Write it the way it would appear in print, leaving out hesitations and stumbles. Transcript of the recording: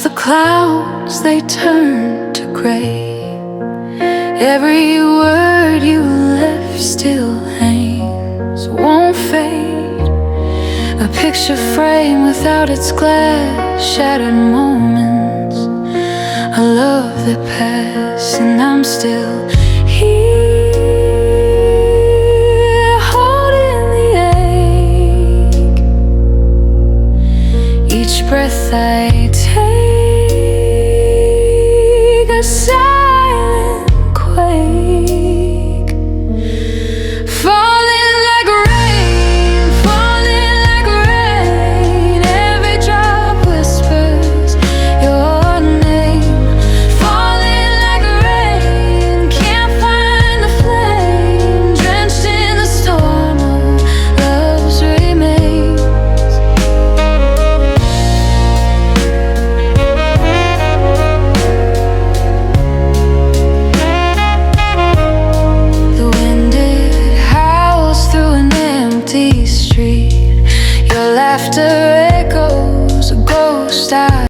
the clouds, they turn to gray. Every word you left still hangs, won't fade. A picture frame without its glass, shattered moments, a love that passed, and I'm still here, holding the ache. Each breath I